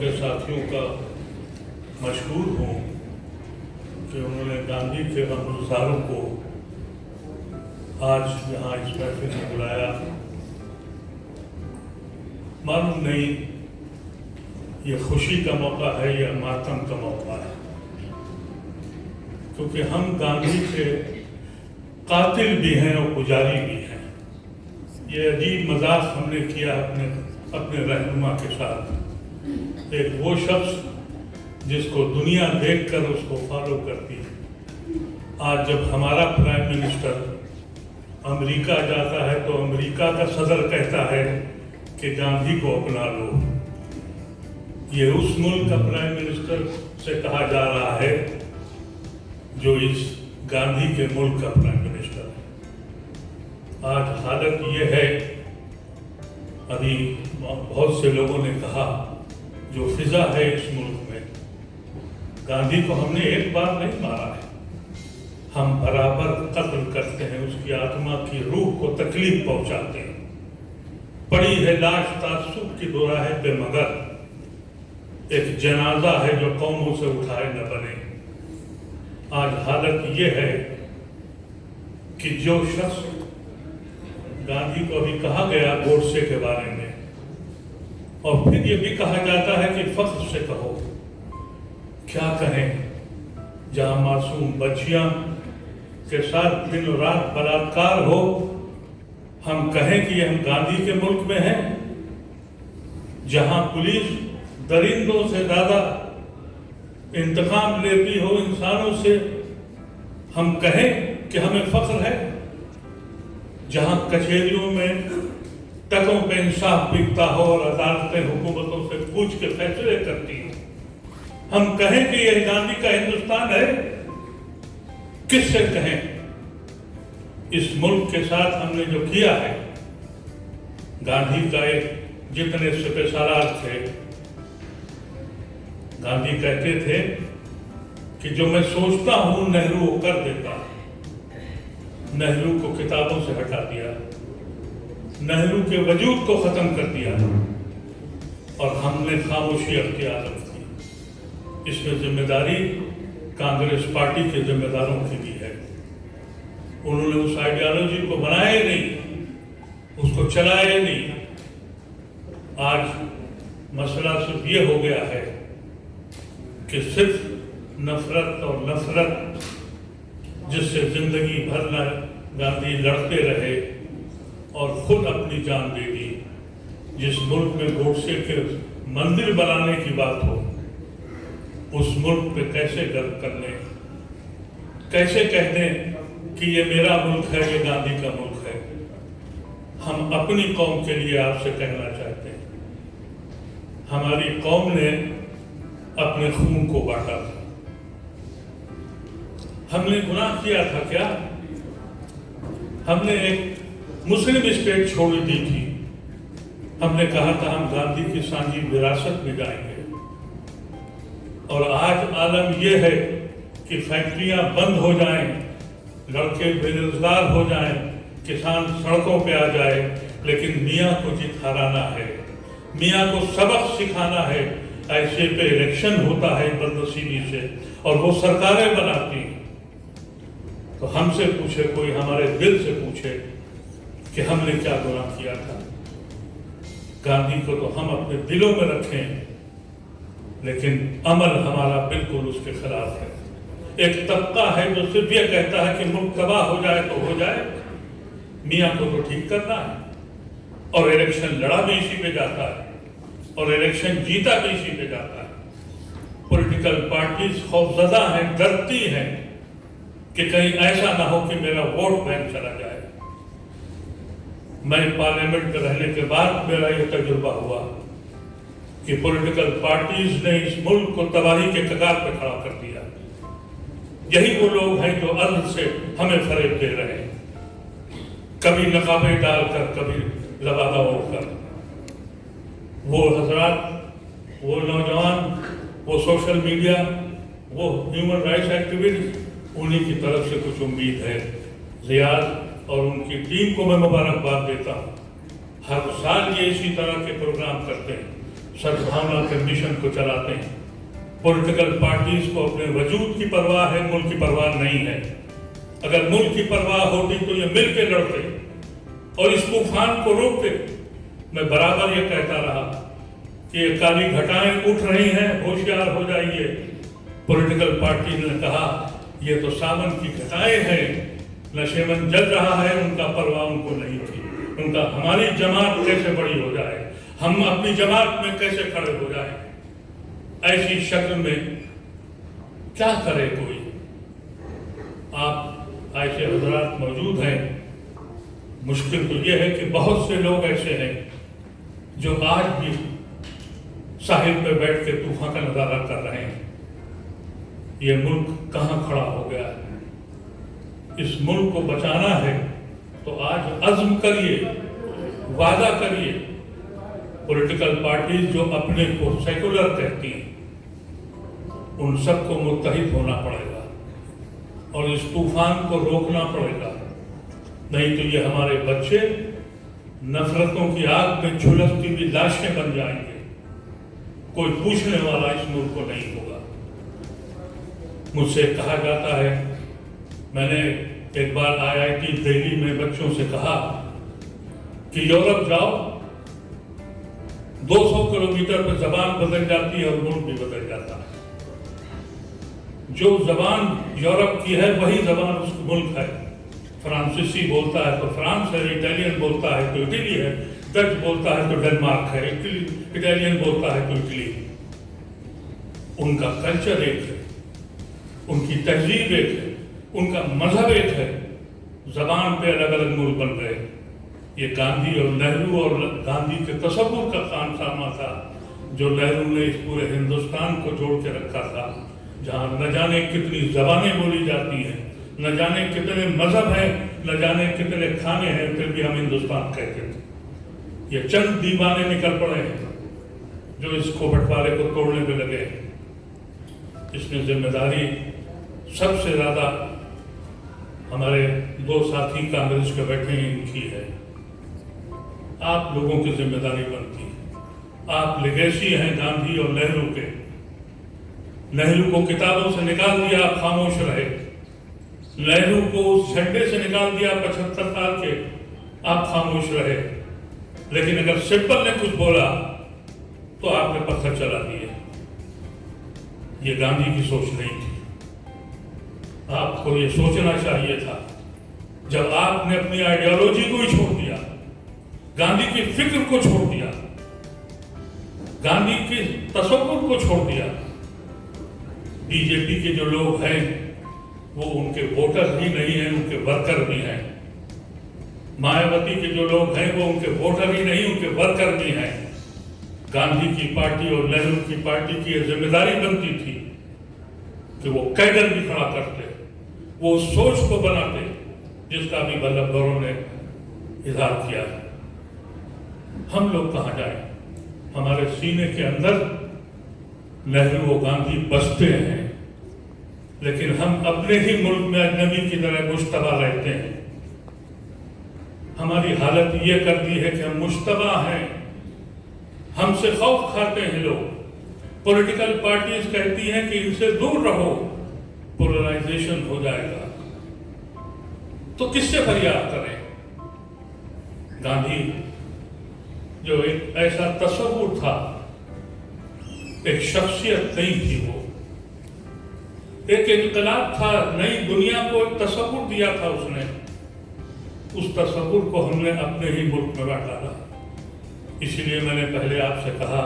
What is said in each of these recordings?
کے ساتھیوں کا مشکور ہوں کہ انہوں نے گاندھی کے غمگساروں کو آج یہاں اس محفل میں بلایا۔ معلوم نہیں یہ خوشی کا موقع ہے یا ماتم کا موقع ہے، کیونکہ ہم گاندھی کے قاتل بھی ہیں اور پجاری بھی ہیں۔ یہ عجیب مذاق ہم نے کیا اپنے رہنما کے ساتھ، ایک وہ شخص جس کو دنیا دیکھ کر اس کو فالو کرتی ہے۔ آج جب ہمارا پرائم منسٹر امریکہ جاتا ہے تو امریکہ کا صدر کہتا ہے کہ گاندھی کو اپنا لو۔ یہ اس ملک کا پرائم منسٹر سے کہا جا رہا ہے جو اس گاندھی کے ملک کا پرائم منسٹر ہے۔ آج حالت یہ ہے، ابھی بہت سے لوگوں نے کہا جو فضا ہے اس ملک میں، گاندھی کو ہم نے ایک بار نہیں مارا ہے، ہم برابر قتل کرتے ہیں، اس کی آتما کی روح کو تکلیف پہنچاتے ہیں۔ پڑی ہے لاش تعصب کی دوراہے پہ مگر ایک جنازہ ہے جو قوموں سے اٹھائے نہ بنے۔ آج حالت یہ ہے کہ جو شخص گاندھی کو ابھی کہا گیا گوڈسے کے بارے میں، اور پھر یہ بھی کہا جاتا ہے کہ فخر سے کہو، کیا کہیں جہاں معصوم بچیاں کے ساتھ دن و رات بلاತ್ಕಾರ ہو، ہم کہیں کہ ہم گاندھی کے ملک میں ہیں؟ جہاں پولیس درندوں سے زیادہ انتقام لیتی ہو انسانوں سے، ہم کہیں کہ ہمیں فخر ہے؟ جہاں کچہریوں میں ٹکوں پہ انصاف بکتا ہو اور عدالتیں حکومتوں سے پوچھ کے فیصلے کرتی ہیں، ہم کہیں کہ یہ گاندھی کا ہندوستان ہے؟ کس سے کہیں؟ اس ملک کے ساتھ ہم نے جو کیا ہے، گاندھی کا ایک جتنے سپہ سالار تھے، گاندھی کہتے تھے کہ جو میں سوچتا ہوں نہرو وہ کر دیتا۔ نہرو کو کتابوں سے ہٹا دیا، نہرو کے وجود کو ختم کر دیا، اور ہم نے خاموشی اختیار کی۔ اس میں ذمہ داری کانگریس پارٹی کے ذمہ داروں کی بھی ہے۔ انہوں نے اس آئیڈیالوجی کو بنایا نہیں، اس کو چلایا نہیں۔ آج مسئلہ صرف یہ ہو گیا ہے کہ صرف نفرت اور نفرت، جس سے زندگی بھر گاندھی لڑتے رہے اور خود اپنی جان دے دی۔ جس ملک میں گوڈسے کے مندر بنانے کی بات ہو، اس ملک پہ کیسے گرو کر لیں، کیسے کہہ دیں کہ یہ میرا ملک ہے، یہ گاندھی کا ملک ہے؟ ہم اپنی قوم کے لیے آپ سے کہنا چاہتے ہیں، ہماری قوم نے اپنے خون کو بانٹا تھا۔ ہم نے گناہ کیا تھا کیا؟ ہم نے ایک مسلم اسٹیٹ چھوڑ دی تھی، ہم نے کہا تھا ہم گاندھی کی سانجی وراثت میں جائیں گے، اور آج عالم یہ ہے کہ فیکٹریاں بند ہو جائیں، لڑکے بے روزگار ہو جائیں، کسان سڑکوں پہ آ جائے، لیکن میاں کو جیت ہرانا ہے، میاں کو سبق سکھانا ہے۔ ایسے پہ الیکشن ہوتا ہے بدنصیبی سے، اور وہ سرکاریں بناتی ہیں۔ تو ہم سے پوچھے کوئی، ہمارے دل سے پوچھے کہ ہم نے کیا گناہ کیا تھا؟ گاندھی کو تو ہم اپنے دلوں میں رکھیں، لیکن عمل ہمارا بالکل اس کے خلاف ہے۔ ایک طبقہ ہے جو صرف یہ کہتا ہے کہ ملک تباہ ہو جائے تو ہو جائے، میاں کو تو ٹھیک کرنا ہے، اور الیکشن لڑا بھی اسی پہ جاتا ہے، اور الیکشن جیتا بھی اسی پہ جاتا ہے۔ پولیٹیکل پارٹیز خوفزدہ ہیں، ڈرتی ہیں کہ کہیں ایسا نہ ہو کہ میرا ووٹ بینک چلا جائے۔ میں پارلیمنٹ میں رہنے کے بعد میرا یہ تجربہ ہوا کہ پولیٹیکل پارٹیز نے اس ملک کو تباہی کے کگار پہ کھڑا کر دیا۔ یہی وہ لوگ ہیں جو عدل سے ہمیں فریب دے رہے ہیں، کبھی نقابیں ڈال کر، کبھی لبادہ اوڑھ کر۔ وہ حضرات، وہ نوجوان، وہ سوشل میڈیا، وہ ہیومن رائٹس ایکٹیوسٹ، انہی کی طرف سے کچھ امید ہے۔ ریاض اور ان کی ٹیم کو میں مبارکباد دیتا ہوں، ہر سال یہ اسی طرح کے پروگرام کرتے ہیں۔ सद्भावना के मिशन को चलाते हैं। पॉलिटिकल पार्टीज को अपने वजूद की परवाह है, मुल्क की परवाह नहीं है। अगर मुल्क की परवाह होती तो ये मिल के लड़ते और इस तूफान को रोकते। मैं बराबर ये कहता रहा कि ये काली घटाएं उठ रही हैं, होशियार हो जाइए। पॉलिटिकल पार्टी ने कहा ये तो सावन की घटाएं हैं, नशेमन जल रहा है, उनका परवाह उनको नहीं थी। उनका हमारी जमात कैसे बड़ी हो जाए, हम अपनी जमात में कैसे खड़े हो जाए, ऐसी शक्ल में क्या करे कोई। आप ऐसे हजरात मौजूद हैं। मुश्किल तो ये है कि बहुत से लोग ऐसे हैं जो आज भी साहिल पे बैठ के तूफान का नजारा कर रहे हैं। ये मुल्क कहाँ खड़ा हो गया है। इस मुल्क को बचाना है तो आज अज़्म करिए, वादा करिए। पॉलिटिकल पार्टीज जो अपने को सेकुलर कहती हैं, उन सबको मुत्तहिद होना पड़ेगा और इस तूफान को रोकना पड़ेगा। नहीं तो ये हमारे बच्चे नफरतों की आग में झुलसती हुई लाशें बन जाएंगे। कोई पूछने वाला इस मुल्क को नहीं होगा। मुझसे कहा जाता है, मैंने एक बार IIT दिल्ली में बच्चों से कहा कि यूरोप जाओ, 200 किलोमीटर पर जबान बदल जाती है और मुल्क भी बदल जाता है। जो जबान यूरोप की है वही जबान उस मुल्क है। फ्रांसीसी बोलता है तो फ्रांस है, इटालियन बोलता है तो इटली है, डच बोलता है तो डेनमार्क है, इटालियन बोलता है तो इटली। उनका कल्चर एक है, उनकी तहजीब एक है, उनका मजहब एक है। जबान पे अलग अलग मुल्क बन गए। ये गांधी और नेहरू और गांधी के तसव्वुर का खानसामा था जो नेहरू ने इस पूरे हिंदुस्तान को जोड़ के रखा था, जहाँ न जाने कितनी जबानें बोली जाती हैं, न जाने कितने मजहब हैं, न जाने कितने खाने हैं, फिर भी हम हिंदुस्तान कहते थे। ये चंद दीवाने निकल पड़े हैं जो इसको बंटवारे को तोड़ने में लगे हैं। इसमें जिम्मेदारी सबसे ज्यादा हमारे दो साथी कांग्रेस के बैठे हैं इनकी है। आप लोगों की जिम्मेदारी बनती है। आप लेगेसी हैं गांधी और नेहरू के। नेहरू को किताबों से निकाल दिया, आप खामोश रहे। नेहरू को उस झंडे से निकाल दिया 75 साल के, आप खामोश रहे। लेकिन अगर सिब्बल ने कुछ बोला तो आपने पत्थर चला दिए। ये गांधी की सोच नहीं थी। आपको ये सोचना चाहिए था जब आपने अपनी आइडियोलॉजी को ही छोड़ दिया, गांधी की फिक्र को छोड़ दिया, गांधी के तसव्वुर को छोड़ दिया। बीजेपी के जो लोग हैं वो उनके वोटर ही नहीं हैं, उनके वर्कर भी हैं। मायावती के जो लोग हैं वो उनके वोटर ही नहीं, उनके वर्कर भी हैं। गांधी की पार्टी और नेहरू की पार्टी की यह जिम्मेदारी बनती थी कि वो कैडर भी खड़ा करते, वो उस सोच को बनाते जिसका भी वल्लभ गौरव ने इजहार किया है। हम लोग कहाँ जाएं? हमारे सीने के अंदर नेहरू और गांधी बसते हैं, लेकिन हम अपने ही मुल्क में अजनबी की तरह मुश्तबा रहते हैं। हमारी हालत ये कर दी है कि हम मुश्तबा हैं, हमसे खौफ खाते हैं लोग। पॉलिटिकल पार्टीज कहती हैं कि इनसे दूर रहो, पोलराइजेशन हो जाएगा। तो किससे फरियाद करें? गांधी जो एक ऐसा तस्वुर था, एक शख्सियत नहीं थी, वो एक इनकलाब था, नई दुनिया को एक तस्वुर दिया था उसने। उस तस्वुर को हमने अपने ही मुल्क में डाला। इसलिए मैंने पहले आपसे कहा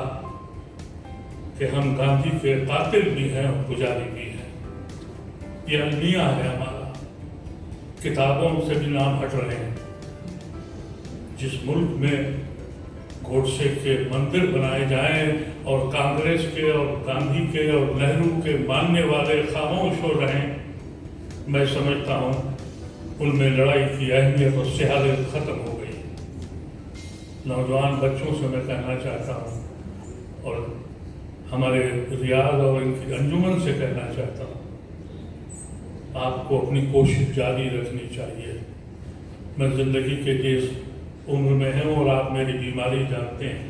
कि हम गांधी के कातिल भी हैं और पुजारी भी हैं। ये अलमिया है हमारा, किताबों से भी नाम हट रहे हैं। जिस मुल्क में गोडसे के मंदिर बनाए जाएं और कांग्रेस के और गांधी के और नेहरू के मानने वाले खामोश हो रहे हैं, मैं समझता हूँ उनमें लड़ाई की अहमियत और सियासत खत्म हो गई। नौजवान बच्चों से मैं कहना चाहता हूँ और हमारे रियाज और इनकी अंजुमन से कहना चाहता हूँ, आपको अपनी कोशिश जारी रखनी चाहिए। मैं जिंदगी के जिस उम्र में हूँ और आप मेरी बीमारी जानते हैं,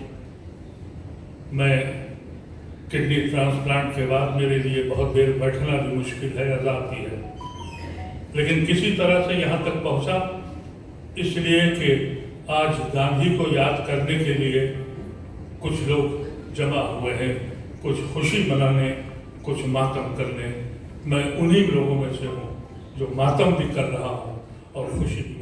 میں کڈنی ٹرانسپلانٹ کے بعد میرے لیے بہت دیر بیٹھنا بھی مشکل ہے، عذاب بھی ہے، لیکن کسی طرح سے یہاں تک پہنچا اس لیے کہ آج گاندھی کو یاد کرنے کے لیے کچھ لوگ جمع ہوئے ہیں، کچھ خوشی منانے، کچھ ماتم کرنے۔ میں انہی لوگوں میں سے ہوں جو ماتم بھی کر رہا ہوں اور خوشی بھی